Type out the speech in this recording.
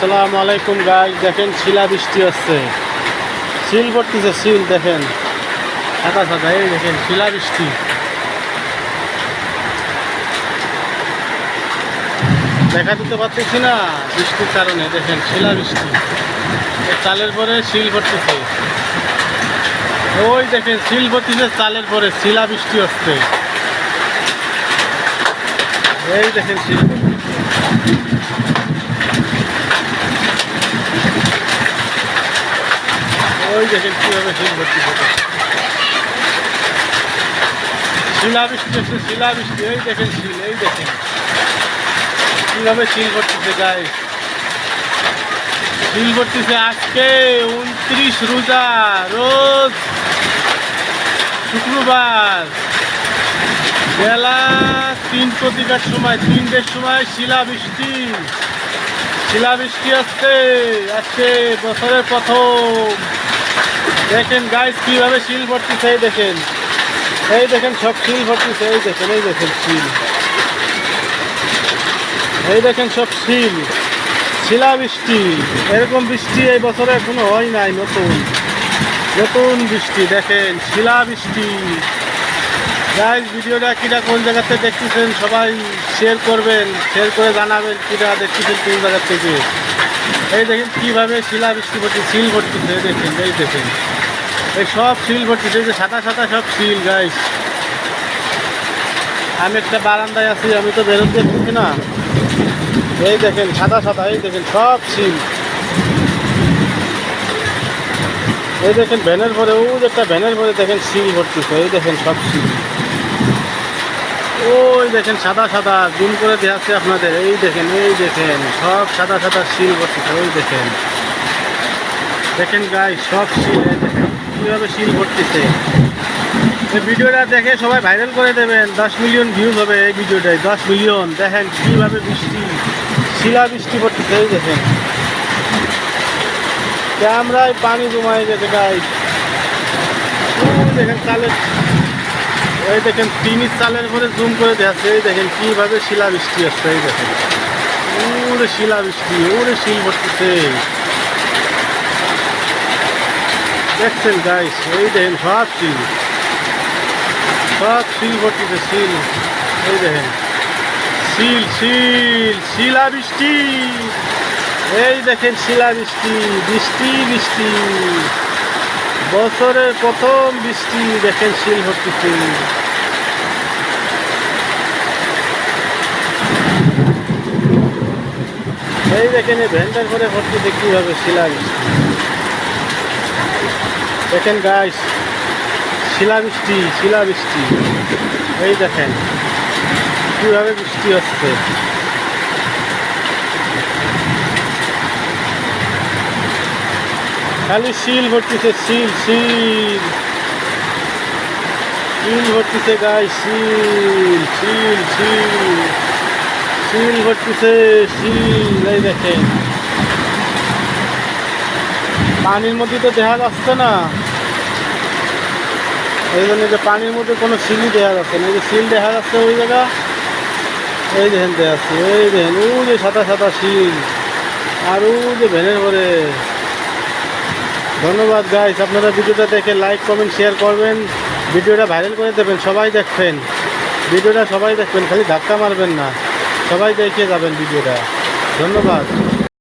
আসসালামু আলাইকুম গাইস, দেখেন শিলা বৃষ্টি হচ্ছে, শিল পড়তেছে, শিল দেখেন সাদা সাদা, এই দেখেন শিলা বৃষ্টি। দেখা দিতে পারতেছি না বৃষ্টির কারণে, দেখেন শিলা বৃষ্টি, চালের পরে শিল পড়তেছে, ওই দেখেন শিল পড়তেছে চালের পরে, শিলা বৃষ্টি হচ্ছে, এই দেখেন শিল। ওই দেখেন কীভাবে শিল ভর্তি থাকে, শিলা বৃষ্টি হচ্ছে, শিলা বৃষ্টি, এই দেখেন শিল, এই দেখেন কীভাবে শিল ভর্তিছে গায়ে, শিল ভর্তিছে। আজকে 29 রোজা, রোজ শুক্রবার, বেলা 3:00 সময়, 3টের সময় শিলা বৃষ্টি, শিলা বৃষ্টি আসছে আজকে বছরের প্রথম। দেখেন গাইস কিভাবে শিল ভর্তিছে, এই দেখেন, এই দেখেন সব শিল ভর্তিছে, এই দেখেন, এই দেখেন শিল, এই দেখেন সব শিল, শিলা বৃষ্টি। এরকম বৃষ্টি এই বছরে এখনো হয় নাই, নতুন নতুন বৃষ্টি, দেখেন শিলা বৃষ্টি। গাইস ভিডিওটা কিটা কোন জায়গাতে দেখতেছেন সবাই শেয়ার করবেন, শেয়ার করে জানাবেন কিটা দেখতেছেন কোন জায়গা থেকে। এই দেখেন কিভাবে শিলা বৃষ্টি ভর্তি, শিল ভর্তিছে, দেখেন, এই দেখেন এই সব শিল ভর্তিছে, এই যে সাদা সাদা সব শিল। গাইস আমি একটা বারান্দায় আছি, আমি তো বেরোতে পারছি না, এই দেখেন সাদা সাদা, এই দেখেন সব শিল, এই দেখেন ভ্যানের পরে, ও একটা ভ্যানের পরে দেখেন শিল ভর্তিছে, এই দেখেন সব শিল, ওই দেখেন সাদা সাদা, জুম করে দেখাচ্ছে আপনাদের, এই দেখেন, এই দেখেন সব সাদা সাদা শিল ভর্তিছে, ওই দেখেন, দেখেন গাইস সব শিল, এই দেখেন কীভাবে শিল ভর্তিছে। এই ভিডিওটা দেখে সবাই ভাইরাল করে দেবেন, 10 মিলিয়ন ভিউজ হবে এই ভিডিওটায়, 10 মিলিয়ন। দেখেন কীভাবে বৃষ্টি, শিলা বৃষ্টি পড়তেছে, এই দেখেন ক্যামেরায় পানি জমায় গেছে গাইস, দেখেন চালের, এই দেখেন টিনের চালের পরে জুম করে দেখাচ্ছে, এই দেখেন কীভাবে শিলা বৃষ্টি আসছে, এই দেখেন ওরে শিলা বৃষ্টি, ওরে শিল পড়তেছে, দেখছেন গাইস, এই দেখেন সব শিল, সব শিল ভর্তিতে শিল, এই দেখেন শিল শিল, শিলা বৃষ্টি, এই দেখেন শিলা বৃষ্টি, বৃষ্টি বৃষ্টি, বছরের প্রথম বৃষ্টি, দেখেন শিল ভর্তিতে। এই দেখেন এই ভ্যানটার করে ভর্তিতে কীভাবে শিলা বৃষ্টি, দেখেন গাইস শিলা বৃষ্টি, শিলা বৃষ্টি, এই দেখেন কীভাবে বৃষ্টি হচ্ছে, খালি শিল ভর্তিছে, শিল শিল, শিল ভর্তিছে গাইস, শিল শিল শিল, শিল ভর্তিছে শিল, এই দেখেন পানির মধ্যে তো দেখা যাচ্ছে না, এই জন্য যে পানির মধ্যে কোনো শিলই দেখা যাচ্ছে না, এই যে শিল দেখা যাচ্ছে ওই জায়গা, এই দেখেন দেখা যাচ্ছে, এই দেখেন ওই যে সাদা সাদা শিল, আর ওই যে ভ্যানের পরে। ধন্যবাদ গাইস, আপনারা ভিডিওটা দেখে লাইক কমেন্ট শেয়ার করবেন, ভিডিওটা ভাইরাল করে দেবেন, সবাই দেখবেন ভিডিওটা, সবাই দেখবেন, খালি ধাক্কা মারবেন না, সবাই দেখে যাবেন ভিডিওটা। ধন্যবাদ।